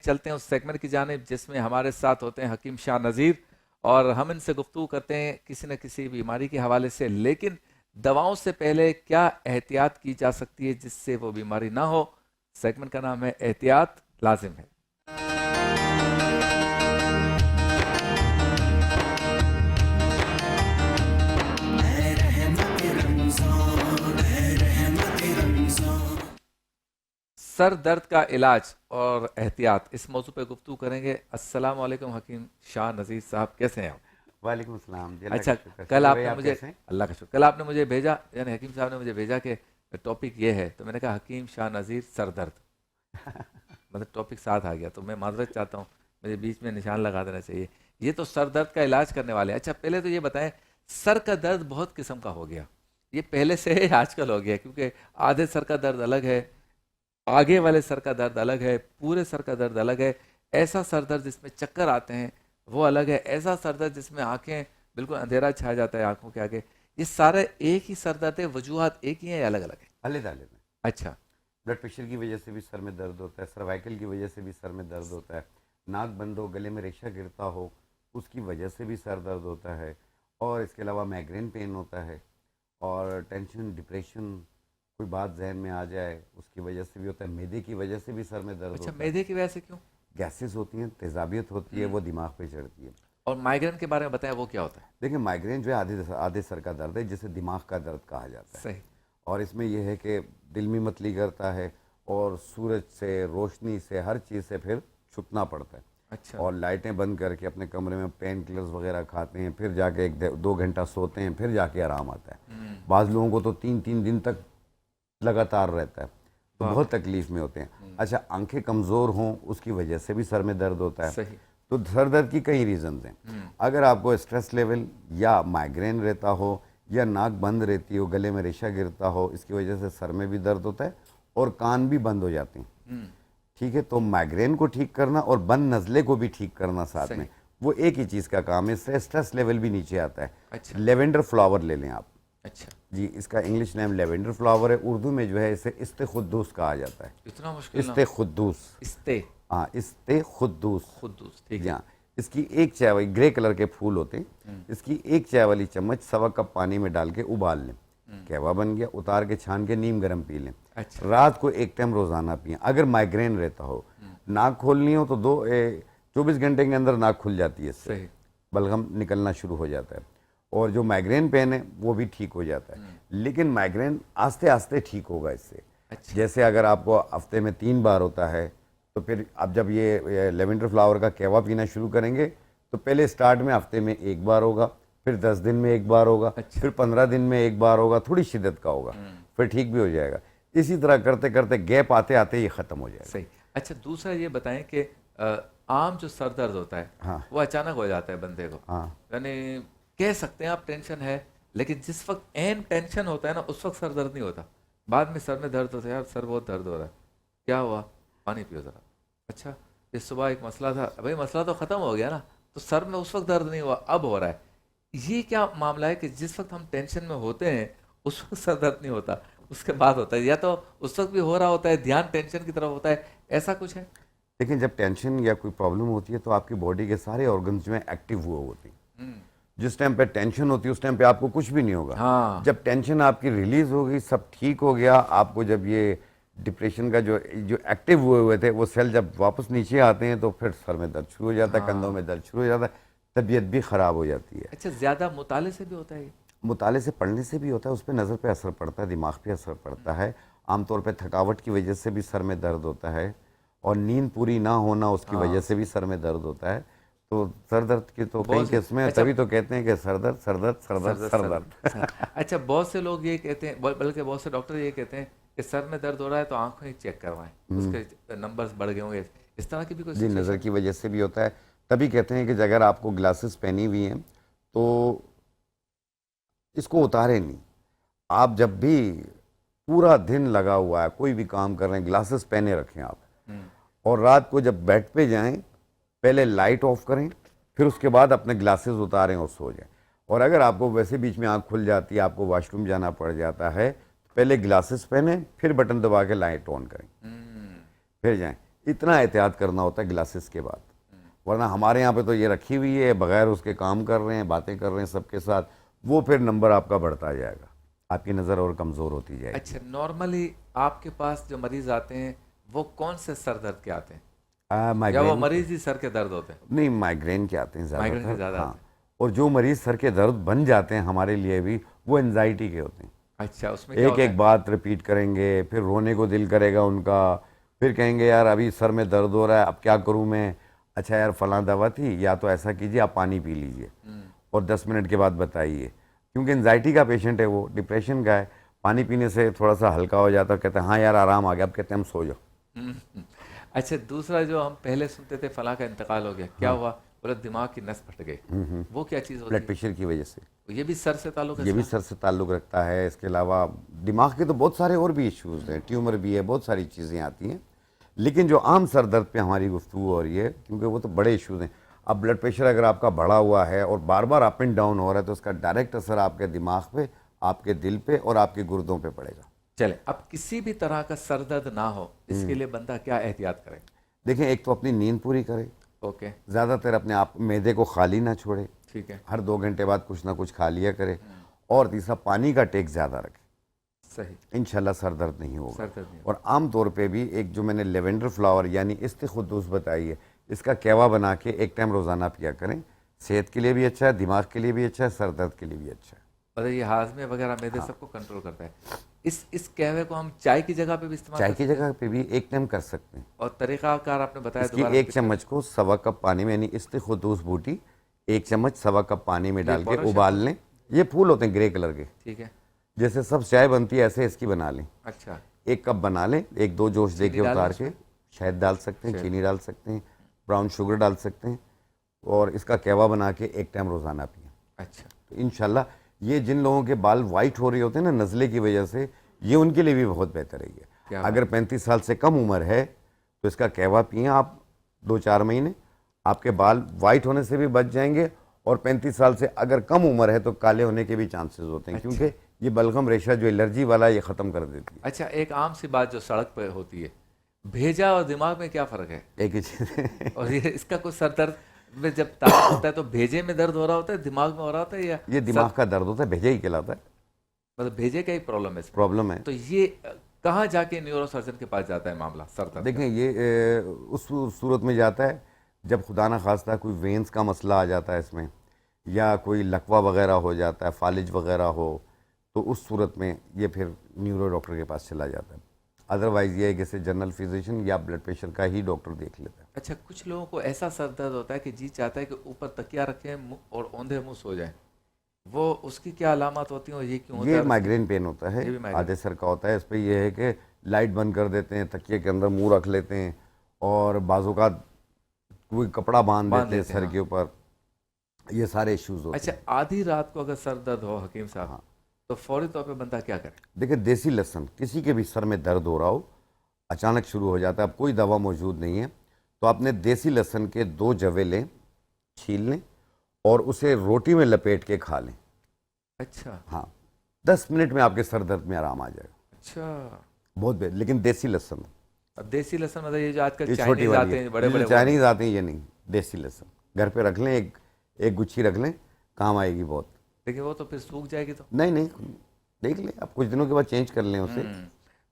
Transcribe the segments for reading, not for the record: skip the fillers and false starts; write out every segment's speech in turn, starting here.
चलते हैं उस सेगमेंट की जानिब जिसमें हमारे साथ होते हैं हकीम शाह नज़ीर और हम इनसे गुफ्तगू करते हैं किसी न किसी बीमारी के हवाले से। लेकिन दवाओं से पहले क्या एहतियात की जा सकती है जिससे वो बीमारी ना हो। सेगमेंट का नाम है एहतियात लाजिम है। सर दर्द का इलाज और एहतियात, इस मौजू पे गुफ्तगू करेंगे। अस्सलाम वालेकुम हकीम शाह नज़ीर साहब, कैसे हैं आप? वालेकुम अस्सलाम जी। अच्छा, कल भाई आपने आप मुझे, कैसे हैं? अल्लाह का शुक्र, कल आपने मुझे भेजा, यानी हकीम साहब ने मुझे भेजा कि टॉपिक ये है, तो मैंने कहा हकीम शाह नज़ीर सर दर्द, मतलब टॉपिक साथ आ गया, तो मैं माजरत चाहता हूँ, मुझे बीच में निशान लगा देना चाहिए। ये तो सर दर्द का इलाज करने वाले हैं। अच्छा, पहले तो ये बताएं, सर का दर्द बहुत किस्म का हो गया, ये पहले से है आजकल हो गया? क्योंकि आधे सर का दर्द अलग है, आगे वाले सर का दर्द अलग है, पूरे सर का दर्द अलग है। ऐसा सर दर्द जिसमें चक्कर आते हैं वो अलग है, ऐसा सर दर्द जिसमें आंखें बिल्कुल अंधेरा छा जाता है आंखों के आगे। ये सारे एक ही सर दर्द है, वजूहात एक ही है या अलग अलग है? अलग अलग है। अच्छा। ब्लड प्रेशर की वजह से भी सर में दर्द होता है, सर्वाइकल की वजह से भी सर में दर्द होता है, नाक बंद हो, गले में रेशा गिरता हो, उसकी वजह से भी सर दर्द होता है। और इसके अलावा माइग्रेन पेन होता है, और टेंशन, डिप्रेशन, कोई बात जहन में आ जाए उसकी वजह से भी होता है। मैदे की वजह से भी सर में दर्द अच्छा, होता है। मैदे की वजह से क्यों? गैसेस होती हैं, तेजाबियत होती है, वो दिमाग पे चढ़ती है। और माइग्रेन के बारे में बताएं, वो क्या होता है? देखिए, माइग्रेन जो है आधे आधे सर का दर्द है, जिसे दिमाग का दर्द कहा जाता है। सही। और इसमें यह है कि दिल में मतली करता है, और सूरज से, रोशनी से, हर चीज़ से फिर छुपना पड़ता है। अच्छा। और लाइटें बंद करके अपने कमरे में पेन किलर्स वगैरह खाते हैं, फिर जाके 1-2 घंटा सोते हैं, फिर जाके आराम आता है। बाज़ लोगों को तो 3-3 दिन तक लगातार रहता है, तो बाप बहुत तकलीफ में होते हैं। अच्छा, आंखें कमज़ोर हों उसकी वजह से भी सर में दर्द होता है। सही। तो सर दर्द की कई रीज़न्स हैं। अगर आपको स्ट्रेस लेवल या माइग्रेन रहता हो, या नाक बंद रहती हो, गले में रेशा गिरता हो, इसकी वजह से सर में भी दर्द होता है और कान भी बंद हो जाते हैं। ठीक है, तो माइग्रेन को ठीक करना और बंद नज़ले को भी ठीक करना साथ में, वो एक ही चीज़ का काम है। इससे स्ट्रेस लेवल भी नीचे आता है। अच्छा। लेवेंडर फ्लावर ले लें आप। अच्छा जी, इसका इंग्लिश नेम लेवेंडर फ्लावर है। उर्दू में जो है इसे इस्ते खुद्दूस कहा जाता है। इतना मुश्किल नाम? इस्ते खुद्दूस। इस्ते हाँ, इस्ते खुद्दूस। खुद्दूस, ठीक जी है। हाँ। इसकी एक चाय वाली, ग्रे कलर के फूल होते हैं, इसकी एक चाय वाली चम्मच 1.25 कप पानी में डाल के उबाल लें। कहवा बन गया, उतार के छान के नीम गर्म पी लें। अच्छा। रात को एक टाइम रोजाना पिए। अगर माइग्रेन रहता हो, नाक खोलनी हो तो 24 घंटे के अंदर नाक खुल जाती है, इससे सही। बलगम निकलना शुरू हो जाता है, और जो माइग्रेन पेन है वो भी ठीक हो जाता है। लेकिन माइग्रेन आस्ते आस्ते ठीक होगा इससे। अच्छा। जैसे अगर आपको हफ्ते में 3 बार होता है, तो फिर आप जब ये लेवेंडर फ्लावर का कहवा पीना शुरू करेंगे, तो पहले स्टार्ट में हफ्ते में 1 बार होगा, फिर 10 दिन में 1 बार होगा। अच्छा। फिर 15 दिन में 1 बार होगा, थोड़ी शिद्दत का होगा, फिर ठीक भी हो जाएगा। इसी तरह करते करते गैप आते आते ये ख़त्म हो जाएगा। सही। अच्छा, दूसरा ये बताएं कि आम जो सर दर्द होता है, हाँ। वो अचानक हो जाता है बंदे को, हाँ। यानी कह सकते हैं आप टेंशन है, लेकिन जिस वक्त एन टेंशन होता है ना, उस वक्त सर दर्द नहीं होता, बाद में सर में दर्द होता है, यार सर बहुत दर्द हो रहा है, क्या हुआ, पानी पियो ज़रा। अच्छा, इस सुबह एक मसला था, भाई मसला तो ख़त्म हो गया ना, तो सर में उस वक्त दर्द नहीं हुआ, अब हो रहा है। ये क्या मामला है कि जिस वक्त हम टेंशन में होते हैं उस वक्त सर दर्द नहीं होता, उसके बाद होता है, या तो उस वक्त भी हो रहा होता है, ध्यान टेंशन की तरफ होता है, ऐसा कुछ है? लेकिन जब टेंशन या कोई प्रॉब्लम होती है तो आपकी बॉडी के सारे ऑर्गन्स जो हैं एक्टिव हुए होते हैं। जिस टाइम पे टेंशन होती है उस टाइम पे आपको कुछ भी नहीं होगा। हाँ। जब टेंशन आपकी रिलीज हो गई, सब ठीक हो गया, आपको जब ये डिप्रेशन का जो जो एक्टिव हुए थे वो सेल जब वापस नीचे आते हैं, तो फिर सर में दर्द शुरू हो जाता है, कंधों में दर्द शुरू हो जाता है, तबीयत भी ख़राब हो जाती है। अच्छा, ज़्यादा मुताले से भी होता है ये? मुताले से, पढ़ने से भी होता है, उस पर नज़र पे असर पड़ता है, दिमाग पे असर पड़ता है। आमतौर पे थकावट की वजह से भी सर में दर्द होता है, और नींद पूरी ना होना उसकी वजह से भी सर में दर्द होता है। तो सर दर्द की तो कई किस्में हैं। अच्छा, तभी तो कहते हैं कि सर दर्द, सर दर्द, सर दर्द, सर दर्द। अच्छा, बहुत से लोग ये कहते हैं, बल्कि बहुत से डॉक्टर ये कहते हैं कि सर में दर्द हो रहा है तो आंखों ही चेक करवाएं, उसके नंबर्स बढ़ गए होंगे, इस तरह की भी कोई जी, सिचुएशन? नज़र की वजह से भी होता है। तभी कहते हैं कि अगर आपको ग्लासेस पहनी हुई हैं तो इसको उतारें नहीं। आप जब भी पूरा दिन लगा हुआ है, कोई भी काम कर रहे हैं, ग्लासेस पहने रखें आप। और रात को जब बेड पे जाएं, पहले लाइट ऑफ करें, फिर उसके बाद अपने ग्लासेस उतारें और सो जाएं। और अगर आपको वैसे बीच में आँख खुल जाती है, आपको वॉशरूम जाना पड़ जाता है, तो पहले ग्लासेस पहने, फिर बटन दबा के लाइट ऑन करें, फिर जाएं। इतना एहतियात करना होता है ग्लासेस के बाद, वरना हमारे यहाँ पे तो ये रखी हुई है, बगैर उसके काम कर रहे हैं, बातें कर रहे हैं सबके साथ, वो फिर नंबर आपका बढ़ता जाएगा, आपकी नज़र और कमज़ोर होती जाएगी। अच्छा, नॉर्मली आपके पास जो मरीज आते हैं वो कौन से सर दर्द के आते हैं, या वो माइग्रेन मरीज ही सर के दर्द होते हैं? नहीं, माइग्रेन के आते हैं माइग्रेन के ज़्यादातर, ज़्यादा हाँ। आते हैं। और जो मरीज़ सर के दर्द बन जाते हैं हमारे लिए भी, वो एनजाइटी के होते हैं। अच्छा, उसमें क्या एक होता एक है? बात रिपीट करेंगे, फिर रोने को दिल करेगा उनका, फिर कहेंगे यार अभी सर में दर्द हो रहा है, अब क्या करूं मैं? अच्छा यार फलां दवा थी, या तो ऐसा कीजिए आप पानी पी लीजिए और 10 मिनट के बाद बताइए, क्योंकि एनजाइटी का पेशेंट है वो, डिप्रेशन का है, पानी पीने से थोड़ा सा हल्का हो जाता है, कहते हैं हाँ यार आराम आ गया, अब कहते हैं हम सो जाओ। हम्म। अच्छा, दूसरा जो हम पहले सुनते थे फलां का इंतकाल हो गया, क्या हुआ? बोले दिमाग की नस फट गई। वो क्या चीज़ होती ब्लड है? प्रेशर की वजह से, ये भी सर से ताल्लुक है ये भी इसका? सर से ताल्लुक़ रखता है। इसके अलावा दिमाग के तो बहुत सारे और भी इश्यूज़ हैं, ट्यूमर भी है, बहुत सारी चीज़ें आती हैं, लेकिन जो आम सर दर्द पे हमारी गुफ्तगू हो रही है, क्योंकि वो तो बड़े इश्यूज़ हैं। अब ब्लड प्रेशर अगर आपका बढ़ा हुआ है और बार बार अप एंड डाउन हो रहा है, तो उसका डायरेक्ट असर आपके दिमाग पे, आपके दिल पे और आपके गुर्दों पे पड़ेगा। चले, अब किसी भी तरह का सर दर्द ना हो इसके लिए बंदा क्या एहतियात करे? देखें, एक तो अपनी नींद पूरी करे, ओके, ज़्यादातर अपने आप मैदे को खाली ना छोड़े, ठीक है, हर 2 घंटे बाद कुछ ना कुछ खा लिया करे, और तीसरा पानी का टेक ज़्यादा रखे, सही, इंशाल्लाह सर दर्द नहीं होगा। सर दर्द नहीं और आम तौर पे भी एक जो मैंने लेवेंडर फ्लावर यानी इस्तिखुद्दूस बताई है, इसका कहवा बना के एक टाइम रोज़ाना पिया करें, सेहत के लिए भी अच्छा है, दिमाग के लिए भी अच्छा है, सर दर्द के लिए भी अच्छा है। मतलब ये हाजमे वगैरह मैदे सबको कंट्रोल करता है। इस कहवे को हम चाय की जगह पे भी इस्तेमाल चाय कर की सकते हैं? जगह पे भी एक टाइम कर सकते हैं। और तरीकाकार आपने बताया इसकी दोबारा एक repeat करें। चम्मच को 1.25 कप पानी में, यानी इस्तिखुद्दूस बूटी 1 चम्मच 1.25 कप पानी में डाल के पाउडर उबाल लें। ये फूल होते हैं ग्रे कलर के, ठीक है, जैसे सब चाय बनती है ऐसे इसकी बना लें। अच्छा, 1 कप बना लें, 1-2 जोश दे के चीनी डालना उतार के, शहद डाल सकते हैं, शहद। चीनी डाल सकते हैं, ब्राउन शुगर डाल सकते हैं, और इसका कहवा बना के एक टाइम रोज़ाना पिएं। अच्छा, तो इंशाल्लाह ये जिन लोगों के बाल वाइट हो रहे होते हैं ना नज़ले की वजह से, ये उनके लिए भी बहुत बेहतर है। क्या ये अगर 35 साल से कम उम्र है तो इसका कहवा पिएं आप 2-4 महीने, आपके बाल वाइट होने से भी बच जाएंगे, और 35 साल से अगर कम उम्र है तो काले होने के भी चांसेस होते हैं, क्योंकि ये बलगम रेशा जो एलर्जी वाला है, ये ख़त्म कर देती है। अच्छा, एक आम सी बात जो सड़क पे होती है, भेजा और दिमाग में क्या फ़र्क है? एक ही चीज़ और ये इसका कुछ सर दर्द में जब ताकत होता है तो भेजे में दर्द हो रहा होता है, दिमाग में हो रहा होता है, या ये दिमाग का दर्द होता है, भेजा ही कहलाता है, मतलब भेजे का ही प्रॉब्लम है इसमें? प्रॉब्लम है। तो ये कहाँ जाके न्यूरो सर्जन के पास जाता है मामला सर दर्द का? देखें, ये उस सूरत में जाता है जब खुदा न खास्ता कोई वेंस का मसला आ जाता है इसमें, या कोई लकवा वगैरह हो जाता है, फालिज वगैरह हो, तो उस सूरत में ये फिर न्यूरो डॉक्टर के पास चला जाता है। अदरवाइज़ ये है कि जैसे जनरल फिजिशियन या ब्लड प्रेशर का ही डॉक्टर देख लेता है। अच्छा, कुछ लोगों को ऐसा सर दर्द होता है कि जी चाहता है कि ऊपर तकिया रखें और औंधे मुंह सो जाए, वो उसकी क्या अलामत होती हैं और ये क्यों होता ये है? माइग्रेन पेन होता है, ये भी माइग्रेन। आधे सर का होता है। इस पर यह है कि लाइट बंद कर देते हैं, तकिए के अंदर मुंह रख लेते हैं, और बाजू का कोई कपड़ा बांध देते हैं सर हाँ। के ऊपर, ये सारे इश्यूज होते अच्छा, हैं। आधी रात को अगर सर दर्द हो हकीम साहब, हाँ। तो फौरी तौर पे बंदा क्या करे? देखिए, देसी लहसुन, किसी के भी सर में दर्द हो रहा हो, अचानक शुरू हो जाता है, अब कोई दवा मौजूद नहीं है, तो आपने देसी लहसुन के 2 जवे लें, छील लें, और उसे रोटी में लपेट के खा लें। अच्छा, हाँ, 10 मिनट में आपके सर दर्द में आराम आ जाएगा। अच्छा। बहुत बेहतर, लेकिन देसी लहसुन, अब देसी लहसुन मतलब ये जो आजकल ये छोटी चाइनीज वाली आते है, हैं बड़े ये बड़े जो चाइनीज आते हैं ये नहीं, देसी लहसुन घर पे रख लें, एक गुच्छी रख लें, काम आएगी बहुत। लेकिन वो तो फिर सूख जाएगी तो। नहीं नहीं, देख लें, आप कुछ दिनों के बाद चेंज कर लें उसे।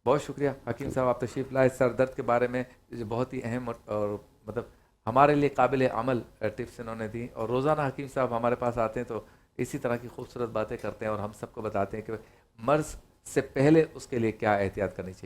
बहुत शुक्रिया हकीम साहब, आप तशरीफ़ लाए सर दर्द के बारे में जो बहुत ही अहम और मतलब हमारे लिए काबिल अमल टिप्स इन्होंने दी, और रोज़ाना हकीम साहब हमारे पास आते हैं तो इसी तरह की खूबसूरत बातें करते हैं और हम सबको बताते हैं कि मर्ज़ से पहले उसके लिए क्या एहतियात करनी चाहिए।